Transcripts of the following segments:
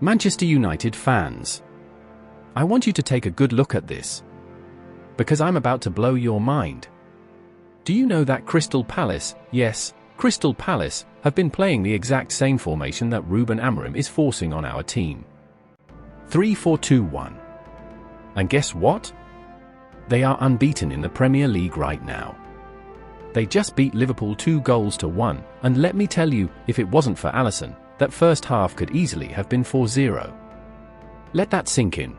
Manchester United fans, I want you to take a good look at this, because I'm about to blow your mind. Do you know that Crystal Palace, yes, Crystal Palace, have been playing the exact same formation that Ruben Amorim is forcing on our team? 3-4-2-1. And guess what? They are unbeaten in the Premier League right now. They just beat Liverpool 2-1, and let me tell you, if it wasn't for Alisson, that first half could easily have been 4-0. Let that sink in.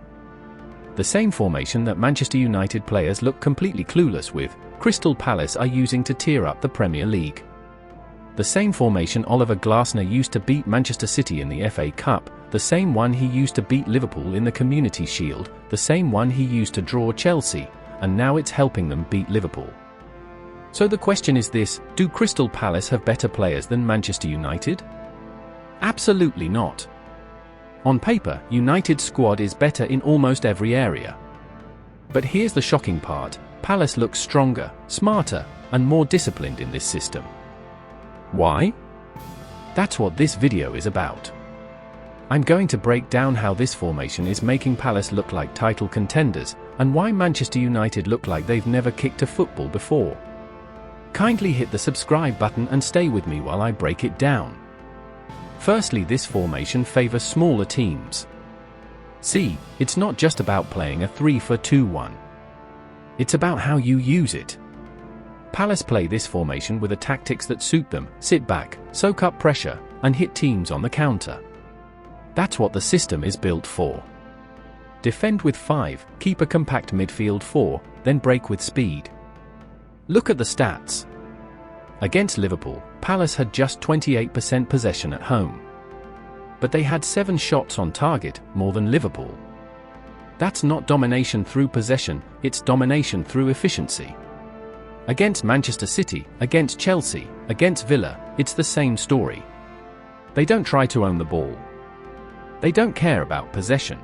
The same formation that Manchester United players look completely clueless with, Crystal Palace are using to tear up the Premier League. The same formation Oliver Glasner used to beat Manchester City in the FA Cup, the same one he used to beat Liverpool in the Community Shield, the same one he used to draw Chelsea, and now it's helping them beat Liverpool. So the question is this: do Crystal Palace have better players than Manchester United? Absolutely not. On paper, United's squad is better in almost every area. But here's the shocking part: Palace looks stronger, smarter, and more disciplined in this system. Why? That's what this video is about. I'm going to break down how this formation is making Palace look like title contenders, and why Manchester United look like they've never kicked a football before. Kindly hit the subscribe button and stay with me while I break it down. Firstly, this formation favors smaller teams. See, it's not just about playing a 3-4-2-1. It's about how you use it. Palace play this formation with the tactics that suit them: sit back, soak up pressure, and hit teams on the counter. That's what the system is built for. Defend with 5, keep a compact midfield 4, then break with speed. Look at the stats. Against Liverpool, Palace had just 28% possession at home. But they had 7 shots on target, more than Liverpool. That's not domination through possession, it's domination through efficiency. Against Manchester City, against Chelsea, against Villa, it's the same story. They don't try to own the ball. They don't care about possession.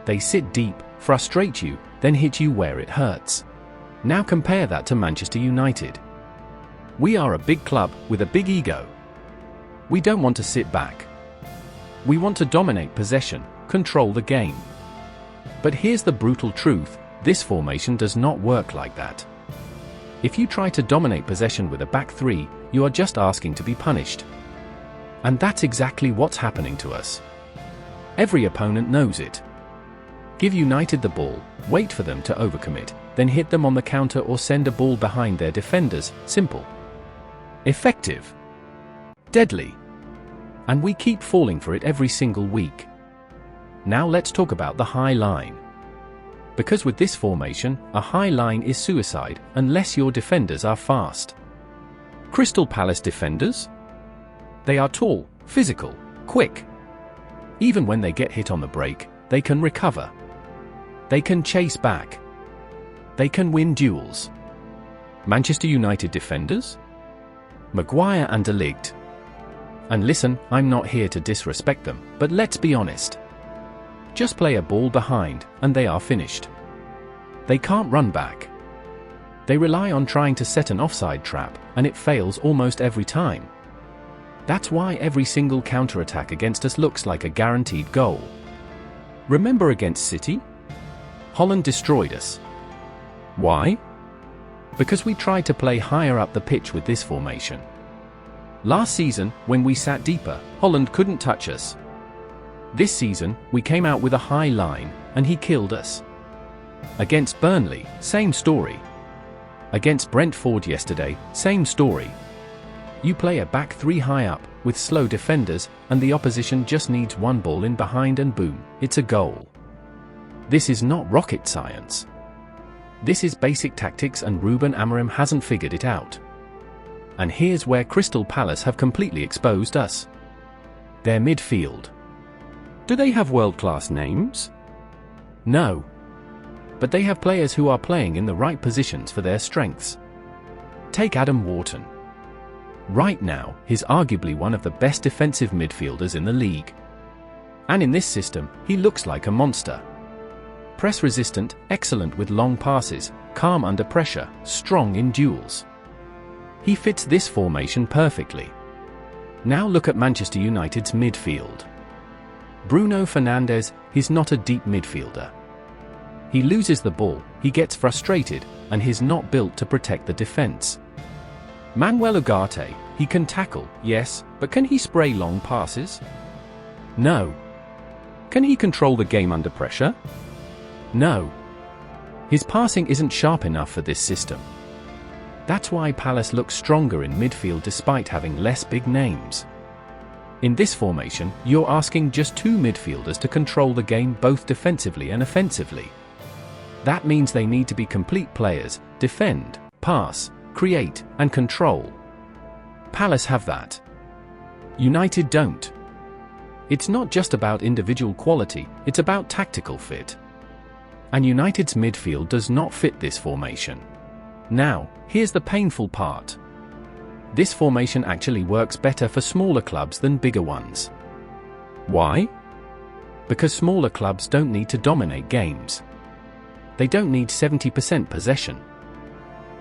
They sit deep, frustrate you, then hit you where it hurts. Now compare that to Manchester United. We are a big club with a big ego. We don't want to sit back. We want to dominate possession, control the game. But here's the brutal truth: this formation does not work like that. If you try to dominate possession with a back 3, you are just asking to be punished. And that's exactly what's happening to us. Every opponent knows it. Give United the ball, wait for them to overcommit, then hit them on the counter or send a ball behind their defenders. Simple. Effective. Deadly. And we keep falling for it every single week. Now let's talk about the high line. Because with this formation, a high line is suicide unless your defenders are fast. Crystal Palace defenders? They are tall, physical, quick. Even when they get hit on the break, they can recover. They can chase back. They can win duels. Manchester United defenders? Maguire and De Ligt. And listen, I'm not here to disrespect them, but let's be honest. Just play a ball behind, and they are finished. They can't run back. They rely on trying to set an offside trap, and it fails almost every time. That's why every single counter-attack against us looks like a guaranteed goal. Remember against City? Holland destroyed us. Why? Because we tried to play higher up the pitch with this formation. Last season, when we sat deeper, Holland couldn't touch us. This season, we came out with a high line, and he killed us. Against Burnley, same story. Against Brentford yesterday, same story. You play a back 3 high up, with slow defenders, and the opposition just needs one ball in behind and boom, it's a goal. This is not rocket science. This is basic tactics, and Ruben Amorim hasn't figured it out. And here's where Crystal Palace have completely exposed us. Their midfield. Do they have world-class names? No. But they have players who are playing in the right positions for their strengths. Take Adam Wharton. Right now, he's arguably one of the best defensive midfielders in the league. And in this system, he looks like a monster. Press-resistant, excellent with long passes, calm under pressure, strong in duels. He fits this formation perfectly. Now look at Manchester United's midfield. Bruno Fernandes is not a deep midfielder. He loses the ball, he gets frustrated, and he's not built to protect the defense. Manuel Ugarte, he can tackle, yes, but can he spray long passes? No. Can he control the game under pressure? No. His passing isn't sharp enough for this system. That's why Palace looks stronger in midfield despite having less big names. In this formation, you're asking just two midfielders to control the game both defensively and offensively. That means they need to be complete players, defend, pass, create, and control. Palace have that. United don't. It's not just about individual quality, it's about tactical fit. And United's midfield does not fit this formation. Now, here's the painful part. This formation actually works better for smaller clubs than bigger ones. Why? Because smaller clubs don't need to dominate games. They don't need 70% possession.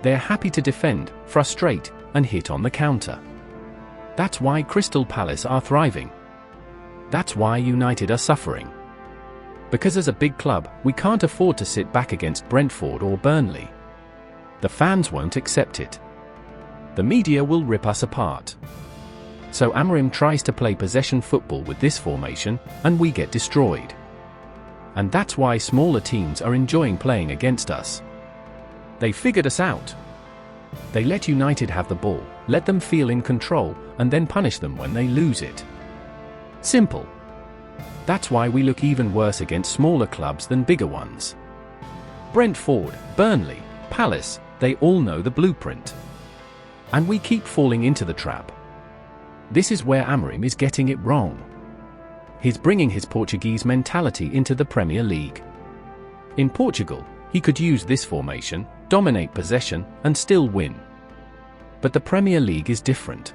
They're happy to defend, frustrate, and hit on the counter. That's why Crystal Palace are thriving. That's why United are suffering. Because as a big club, we can't afford to sit back against Brentford or Burnley. The fans won't accept it. The media will rip us apart. So Amorim tries to play possession football with this formation, and we get destroyed. And that's why smaller teams are enjoying playing against us. They figured us out. They let United have the ball, let them feel in control, and then punish them when they lose it. Simple. That's why we look even worse against smaller clubs than bigger ones. Brentford, Burnley, Palace, they all know the blueprint. And we keep falling into the trap. This is where Amorim is getting it wrong. He's bringing his Portuguese mentality into the Premier League. In Portugal, he could use this formation, dominate possession, and still win. But the Premier League is different.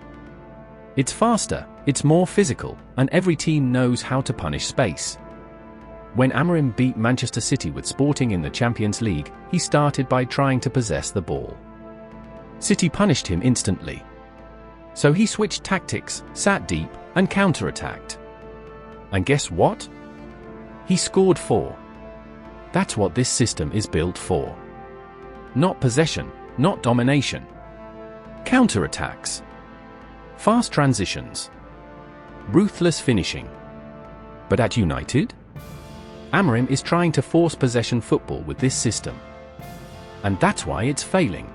It's faster, it's more physical, and every team knows how to punish space. When Amorim beat Manchester City with Sporting in the Champions League, he started by trying to possess the ball. City punished him instantly. So he switched tactics, sat deep, and counter-attacked. And guess what? He scored 4. That's what this system is built for. Not possession, not domination. Counter-attacks. Fast transitions. Ruthless finishing. But at United? Amorim is trying to force possession football with this system. And that's why it's failing.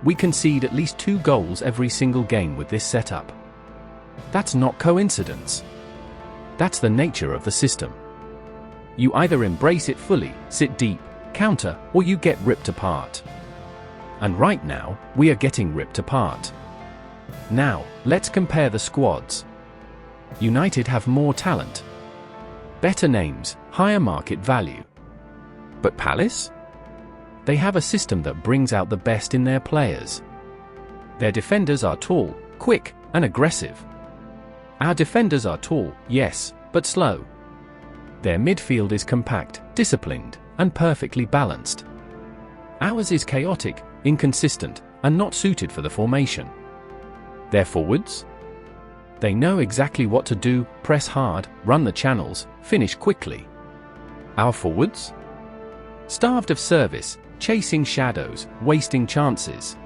We concede at least 2 goals every single game with this setup. That's not coincidence. That's the nature of the system. You either embrace it fully, sit deep, counter, or you get ripped apart. And right now, we are getting ripped apart. Now, let's compare the squads. United have more talent. Better names, higher market value. But Palace? They have a system that brings out the best in their players. Their defenders are tall, quick, and aggressive. Our defenders are tall, yes, but slow. Their midfield is compact, disciplined, and perfectly balanced. Ours is chaotic, inconsistent, and not suited for the formation. Their forwards? They know exactly what to do, press hard, run the channels, finish quickly. Our forwards? Starved of service, chasing shadows, wasting chances.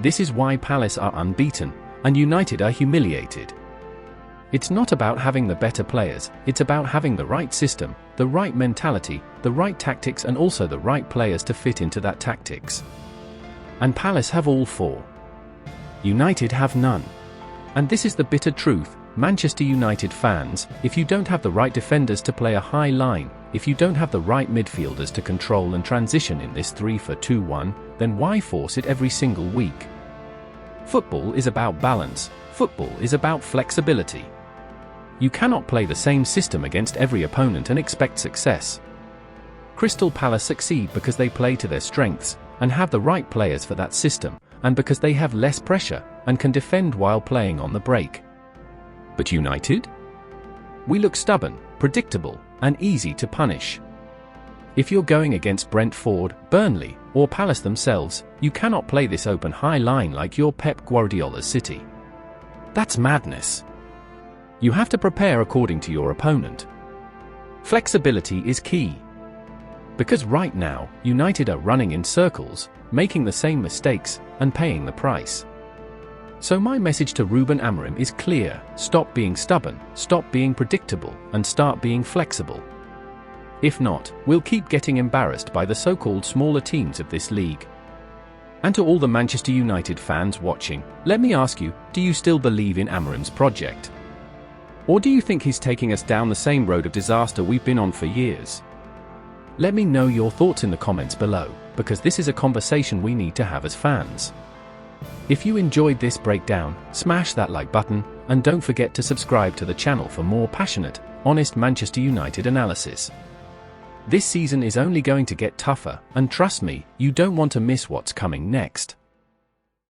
This is why Palace are unbeaten, and United are humiliated. It's not about having the better players, it's about having the right system, the right mentality, the right tactics, and also the right players to fit into that tactics. And Palace have all 4. United have none. And this is the bitter truth, Manchester United fans, if you don't have the right defenders to play a high line, if you don't have the right midfielders to control and transition in this 3-4-2-1, then why force it every single week? Football is about balance, football is about flexibility. You cannot play the same system against every opponent and expect success. Crystal Palace succeed because they play to their strengths, and have the right players for that system, and because they have less pressure, and can defend while playing on the break. But United? We look stubborn, predictable, and easy to punish. If you're going against Brentford, Burnley, or Palace themselves, you cannot play this open high line like your Pep Guardiola's City. That's madness. You have to prepare according to your opponent. Flexibility is key. Because right now, United are running in circles, making the same mistakes, and paying the price. So my message to Ruben Amorim is clear: stop being stubborn, stop being predictable, and start being flexible. If not, we'll keep getting embarrassed by the so-called smaller teams of this league. And to all the Manchester United fans watching, let me ask you, do you still believe in Amorim's project? Or do you think he's taking us down the same road of disaster we've been on for years? Let me know your thoughts in the comments below, because this is a conversation we need to have as fans. If you enjoyed this breakdown, smash that like button, and don't forget to subscribe to the channel for more passionate, honest Manchester United analysis. This season is only going to get tougher, and trust me, you don't want to miss what's coming next.